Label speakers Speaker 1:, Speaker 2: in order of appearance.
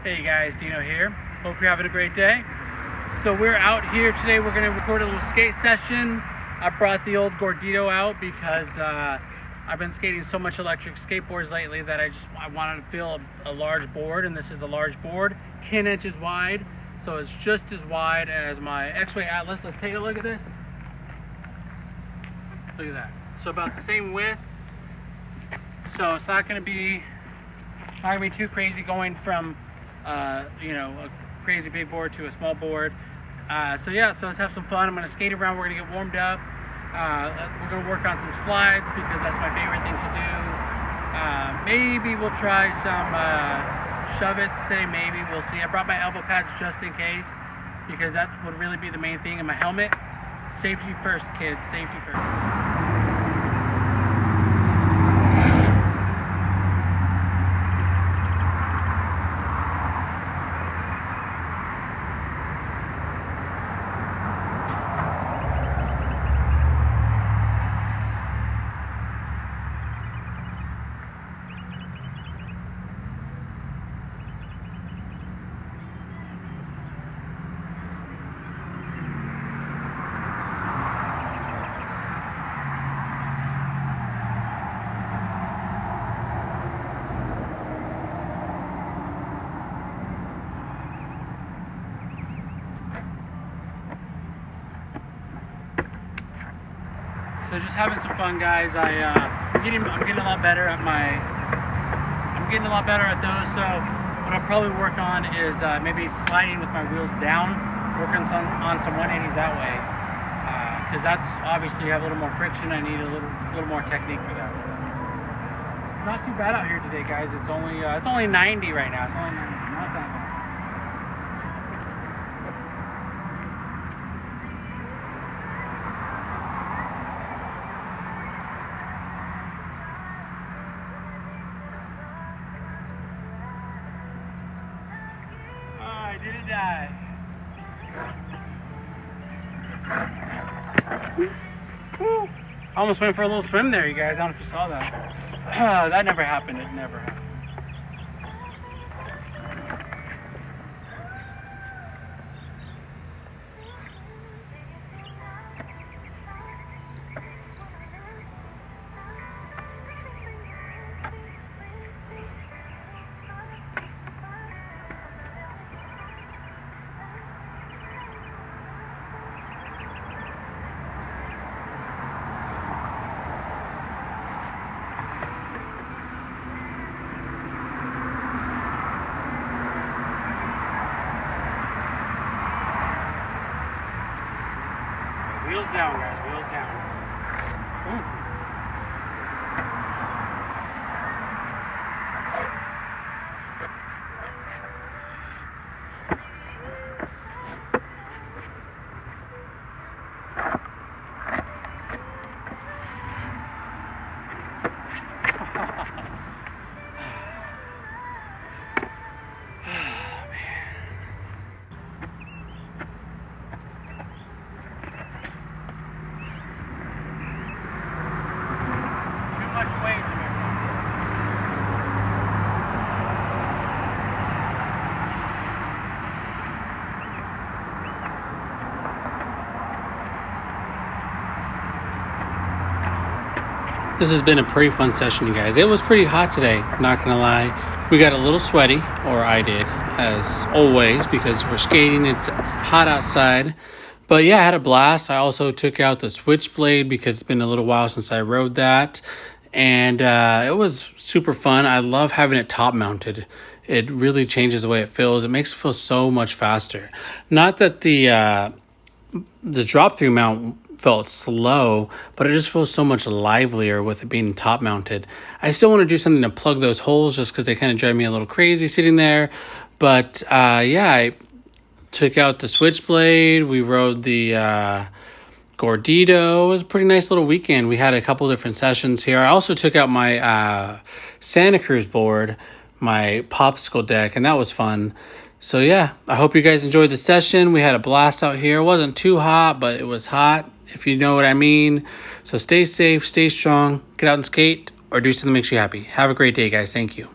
Speaker 1: Hey guys, Dino here. Hope you're having a great day. So we're out here today. We're going to record a little skate session. I brought the old Gordito out because I've been skating so much electric skateboards lately that I wanted to feel a large board, and this is a large board, 10 inches wide. So it's just as wide as my X-Way Atlas. Let's take a look at this. Look at that. So about the same width. So it's not going to be too crazy going from a crazy big board to a small board. So let's have some fun. I'm going to skate around. We're going to get warmed up. We're going to work on some slides because that's my favorite thing to do. Maybe we'll try some shove-its today. Maybe we'll see. I brought my elbow pads just in case because that would really be the main thing. And my helmet. Safety first, kids. Safety first. So just having some fun, guys. I'm getting a lot better at those. So what I'll probably work on is maybe sliding with my wheels down, working on some 180s that way, because that's obviously you have a little more friction. I need a little more technique for that. So it's not too bad out here today, guys. It's only 90 right now. It's only 90. It's not that bad. Didn't die. Woo. I almost went for a little swim there, you guys. I don't know if you saw that. That never happened. It never happened. Wheels down, guys. Wheels down. Ooh. This has been a pretty fun session, you guys. It was pretty hot today, not gonna lie. We got a little sweaty, or I did, as always, because we're skating. It's hot outside. But yeah, I had a blast. I also took out the Switchblade because it's been a little while since I rode that. And it was super fun. I love having it top mounted. It really changes the way it feels. It makes it feel so much faster. Not that the drop through mount felt slow, but it just feels so much livelier with it being top mounted. I still want to do something to plug those holes just because they kind of drive me a little crazy sitting there. But I took out the Switchblade. We rode the Gordito. It was a pretty nice little weekend. We had a couple different sessions here. I also took out my Santa Cruz board, my popsicle deck, and that was fun. So yeah, I hope you guys enjoyed the session. We had a blast out here. It wasn't too hot, but it was hot, if you know what I mean. So stay safe, stay strong, get out and skate, or do something that makes you happy. Have a great day, guys. Thank you.